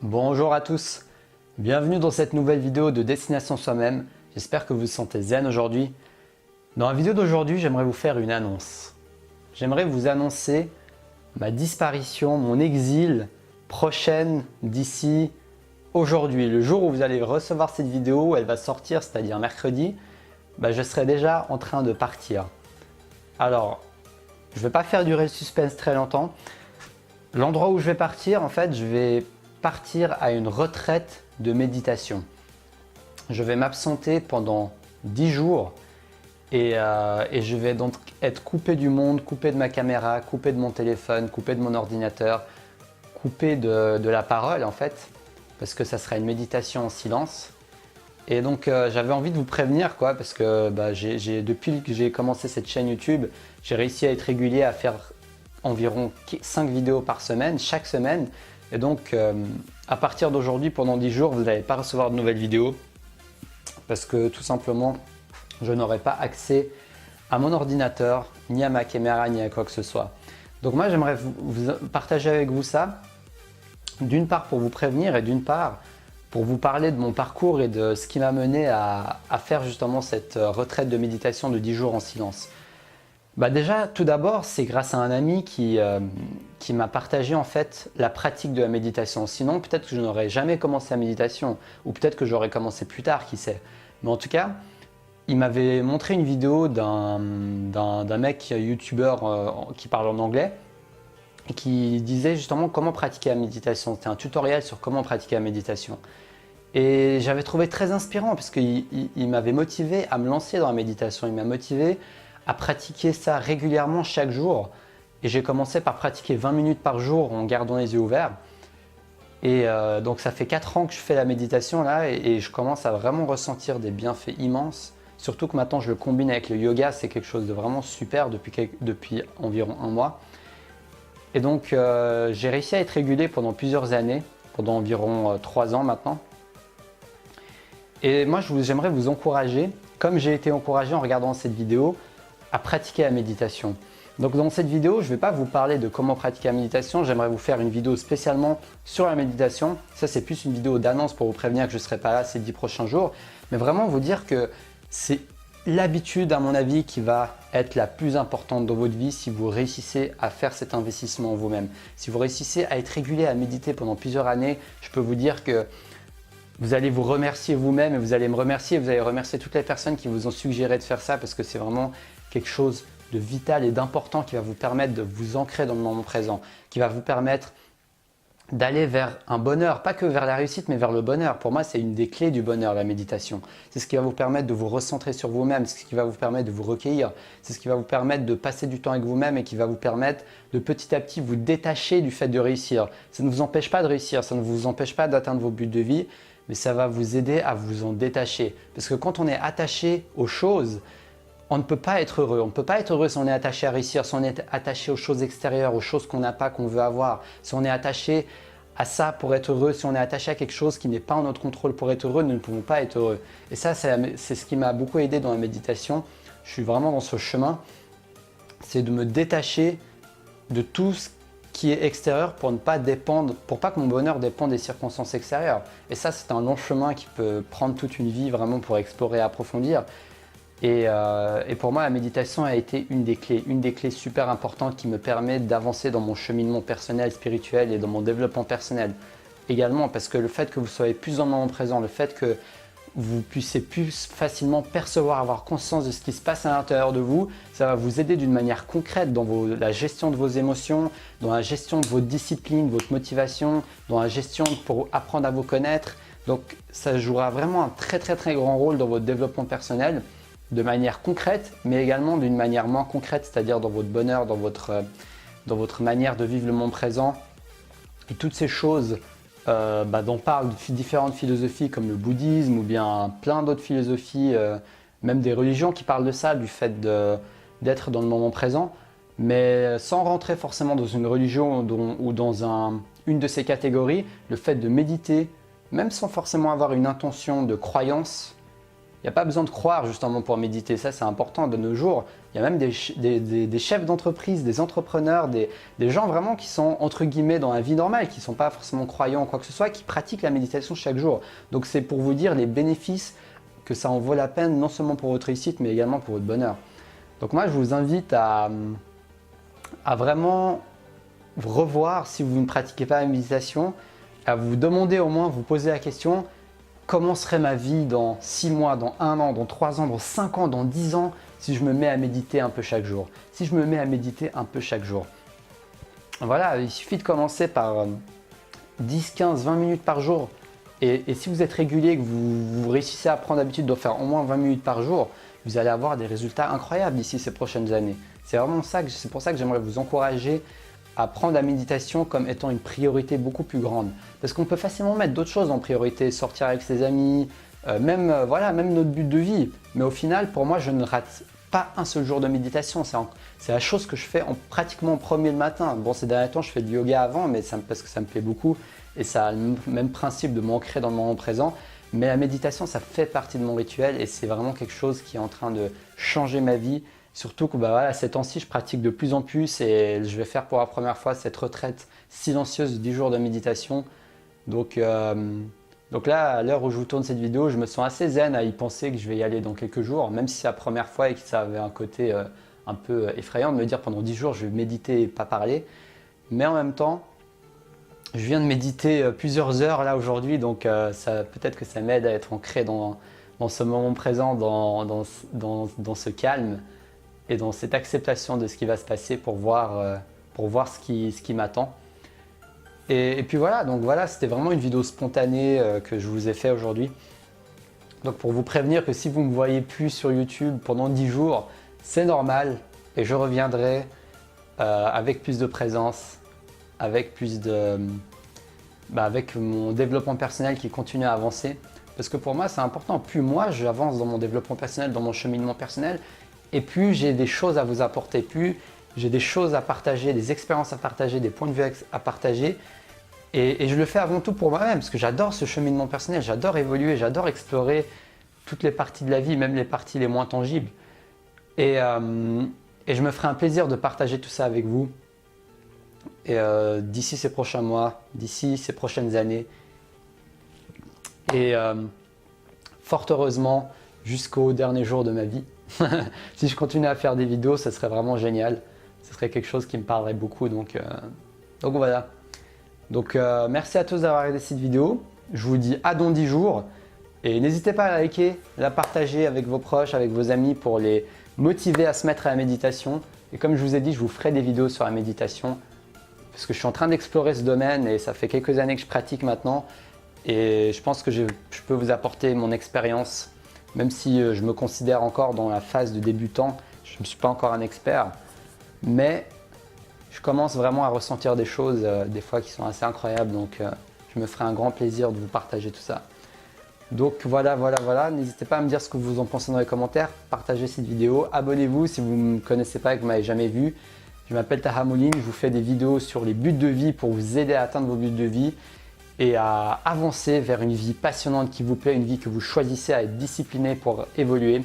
Bonjour à tous, bienvenue dans cette nouvelle vidéo de Destination Soi-même. J'espère que vous vous sentez zen aujourd'hui. Dans la vidéo d'aujourd'hui, j'aimerais vous faire une annonce. J'aimerais vous annoncer ma disparition, mon exil prochaine d'ici aujourd'hui. Le jour où vous allez recevoir cette vidéo, elle va sortir, c'est-à-dire mercredi, je serai déjà en train de partir. Alors, je ne vais pas faire durer le suspense très longtemps. L'endroit où je vais partir, en fait, je vais partir à une retraite de méditation. Je vais m'absenter pendant 10 jours et je vais donc être coupé du monde, coupé de ma caméra, coupé de mon téléphone, coupé de mon ordinateur, coupé de la parole en fait, parce que ça sera une méditation en silence. Et donc j'avais envie de vous prévenir parce que depuis que j'ai commencé cette chaîne YouTube, j'ai réussi à être régulier, à faire environ 5 vidéos par semaine, chaque semaine. Et donc à partir d'aujourd'hui, pendant 10 jours, vous n'allez pas recevoir de nouvelles vidéos parce que tout simplement, je n'aurai pas accès à mon ordinateur, ni à ma caméra, ni à quoi que ce soit. Donc moi, j'aimerais vous partager avec vous ça, d'une part pour vous prévenir et d'une part pour vous parler de mon parcours et de ce qui m'a mené à faire justement cette retraite de méditation de 10 jours en silence. Déjà, tout d'abord, c'est grâce à un ami qui m'a partagé en fait la pratique de la méditation. Sinon, peut-être que je n'aurais jamais commencé la méditation ou peut-être que j'aurais commencé plus tard, qui sait. Mais en tout cas, il m'avait montré une vidéo d'un mec youtubeur qui parle en anglais et qui disait justement comment pratiquer la méditation. C'était un tutoriel sur comment pratiquer la méditation. Et j'avais trouvé très inspirant parce qu'il m'avait motivé à me lancer dans la méditation. Il m'a motivé à pratiquer ça régulièrement chaque jour. Et j'ai commencé par pratiquer 20 minutes par jour en gardant les yeux ouverts. Et donc ça fait 4 ans que je fais la méditation là et je commence à vraiment ressentir des bienfaits immenses. Surtout que maintenant je le combine avec le yoga, c'est quelque chose de vraiment super depuis environ un mois. Et donc j'ai réussi à être régulier pendant plusieurs années, pendant environ 3 ans maintenant. Et moi j'aimerais vous encourager, comme j'ai été encouragé en regardant cette vidéo, à pratiquer la méditation. Donc dans cette vidéo, je ne vais pas vous parler de comment pratiquer la méditation, j'aimerais vous faire une vidéo spécialement sur la méditation. Ça c'est plus une vidéo d'annonce pour vous prévenir que je ne serai pas là ces 10 prochains jours, mais vraiment vous dire que c'est l'habitude à mon avis qui va être la plus importante dans votre vie si vous réussissez à faire cet investissement en vous-même. Si vous réussissez à être régulier, à méditer pendant plusieurs années, je peux vous dire que vous allez vous remercier vous-même et vous allez me remercier et vous allez remercier toutes les personnes qui vous ont suggéré de faire ça parce que c'est vraiment quelque chose de vital et d'important qui va vous permettre de vous ancrer dans le moment présent, qui va vous permettre d'aller vers un bonheur, pas que vers la réussite, mais vers le bonheur. Pour moi, c'est une des clés du bonheur, la méditation. C'est ce qui va vous permettre de vous recentrer sur vous-même, c'est ce qui va vous permettre de vous recueillir, c'est ce qui va vous permettre de passer du temps avec vous-même et qui va vous permettre de petit à petit vous détacher du fait de réussir. Ça ne vous empêche pas de réussir, ça ne vous empêche pas d'atteindre vos buts de vie, mais ça va vous aider à vous en détacher. Parce que quand on est attaché aux choses, on ne peut pas être heureux. On ne peut pas être heureux si on est attaché à réussir, si on est attaché aux choses extérieures, aux choses qu'on n'a pas, qu'on veut avoir. Si on est attaché à ça pour être heureux, si on est attaché à quelque chose qui n'est pas en notre contrôle pour être heureux, nous ne pouvons pas être heureux. Et ça, c'est ce qui m'a beaucoup aidé dans la méditation. Je suis vraiment dans ce chemin. C'est de me détacher de tout ce qui est extérieur pour ne pas dépendre, pour pas que mon bonheur dépende des circonstances extérieures. Et ça, c'est un long chemin qui peut prendre toute une vie vraiment pour explorer et approfondir. Et pour moi, la méditation a été une des clés super importantes qui me permet d'avancer dans mon cheminement personnel, spirituel et dans mon développement personnel. Également parce que le fait que vous soyez plus dans le moment présent, le fait que vous puissiez plus facilement percevoir, avoir conscience de ce qui se passe à l'intérieur de vous, ça va vous aider d'une manière concrète dans la gestion de vos émotions, dans la gestion de votre discipline, votre motivation, dans la gestion pour apprendre à vous connaître. Donc ça jouera vraiment un très grand rôle dans votre développement personnel, de manière concrète, mais également d'une manière moins concrète, c'est-à-dire dans votre bonheur, dans votre manière de vivre le moment présent. Et toutes ces choses dont parlent différentes philosophies comme le bouddhisme ou bien plein d'autres philosophies, même des religions qui parlent de ça, du fait d'être dans le moment présent, mais sans rentrer forcément dans une religion ou dans une de ces catégories, le fait de méditer, même sans forcément avoir une intention de croyance, Il n'y a pas besoin de croire justement pour méditer, ça c'est important de nos jours. Il y a même des chefs d'entreprise, des entrepreneurs, des gens vraiment qui sont entre guillemets dans la vie normale, qui ne sont pas forcément croyants ou quoi que ce soit, qui pratiquent la méditation chaque jour. Donc c'est pour vous dire les bénéfices que ça en vaut la peine, non seulement pour votre réussite, mais également pour votre bonheur. Donc moi je vous invite à vraiment revoir, si vous ne pratiquez pas la méditation, à vous demander au moins, vous poser la question, comment serait ma vie dans 6 mois, dans 1 an, dans 3 ans, dans 5 ans, dans 10 ans, si je me mets à méditer un peu chaque jour. Si je me mets à méditer un peu chaque jour. Voilà, il suffit de commencer par 10, 15, 20 minutes par jour. Et si vous êtes régulier, que vous réussissez à prendre l'habitude de faire au moins 20 minutes par jour, vous allez avoir des résultats incroyables d'ici ces prochaines années. C'est vraiment ça, c'est pour ça que j'aimerais vous encourager à prendre la méditation comme étant une priorité beaucoup plus grande. Parce qu'on peut facilement mettre d'autres choses en priorité, sortir avec ses amis, même notre but de vie. Mais au final, pour moi, je ne rate pas un seul jour de méditation. C'est la chose que je fais pratiquement en premier le matin. Bon, ces derniers temps, je fais du yoga avant, mais parce que ça me plaît beaucoup. Et ça a le même principe de m'ancrer dans le moment présent. Mais la méditation, ça fait partie de mon rituel et c'est vraiment quelque chose qui est en train de changer ma vie. Surtout que ces temps-ci, je pratique de plus en plus et je vais faire pour la première fois cette retraite silencieuse de 10 jours de méditation. Donc là, à l'heure où je vous tourne cette vidéo, je me sens assez zen à y penser que je vais y aller dans quelques jours, même si c'est la première fois et que ça avait un côté un peu effrayant de me dire pendant 10 jours, je vais méditer et pas parler. Mais en même temps, je viens de méditer plusieurs heures là aujourd'hui, donc peut-être que ça m'aide à être ancré dans ce moment présent, dans ce calme et dans cette acceptation de ce qui va se passer pour voir ce qui m'attend. Et puis voilà, donc voilà, c'était vraiment une vidéo spontanée que je vous ai fait aujourd'hui. Donc pour vous prévenir que si vous ne me voyez plus sur YouTube pendant 10 jours, c'est normal et je reviendrai avec plus de présence, avec avec mon développement personnel qui continue à avancer. Parce que pour moi, c'est important. Plus moi, j'avance dans mon développement personnel, dans mon cheminement personnel, et plus j'ai des choses à vous apporter, plus j'ai des choses à partager, des expériences à partager, des points de vue à partager. Et je le fais avant tout pour moi-même, parce que j'adore ce cheminement personnel, j'adore évoluer, j'adore explorer toutes les parties de la vie, même les parties les moins tangibles. Et je me ferai un plaisir de partager tout ça avec vous. Et d'ici ces prochains mois, d'ici ces prochaines années. Et fort heureusement, jusqu'au dernier jour de ma vie. Si je continue à faire des vidéos, ça serait vraiment génial. Ce serait quelque chose qui me parlerait beaucoup. Donc voilà. Donc merci à tous d'avoir regardé cette vidéo. Je vous dis à dans 10 jours. Et n'hésitez pas à liker, la partager avec vos proches, avec vos amis pour les motiver à se mettre à la méditation. Et comme je vous ai dit, je vous ferai des vidéos sur la méditation. Parce que je suis en train d'explorer ce domaine et ça fait quelques années que je pratique maintenant. Et je pense que je peux vous apporter mon expérience, même si je me considère encore dans la phase de débutant. Je ne suis pas encore un expert, mais je commence vraiment à ressentir des choses des fois qui sont assez incroyables. Donc je me ferai un grand plaisir de vous partager tout ça. Donc voilà. N'hésitez pas à me dire ce que vous en pensez dans les commentaires. Partagez cette vidéo. Abonnez-vous si vous ne me connaissez pas et que vous ne m'avez jamais vu. Je m'appelle Taha Mouline. Je vous fais des vidéos sur les buts de vie pour vous aider à atteindre vos buts de vie et à avancer vers une vie passionnante qui vous plaît, une vie que vous choisissez à être discipliné pour évoluer.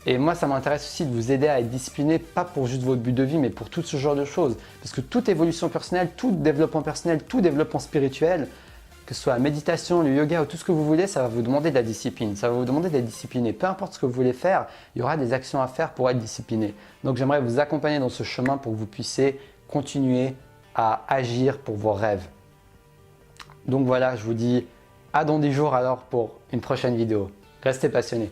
Et moi, ça m'intéresse aussi de vous aider à être discipliné, pas pour juste votre but de vie, mais pour tout ce genre de choses. Parce que toute évolution personnelle, tout développement personnel, tout développement spirituel, que ce soit la méditation, le yoga ou tout ce que vous voulez, ça va vous demander de la discipline. Ça va vous demander d'être discipliné. Peu importe ce que vous voulez faire, il y aura des actions à faire pour être discipliné. Donc j'aimerais vous accompagner dans ce chemin pour que vous puissiez continuer à agir pour vos rêves. Donc voilà, je vous dis à dans 10 jours alors pour une prochaine vidéo. Restez passionnés.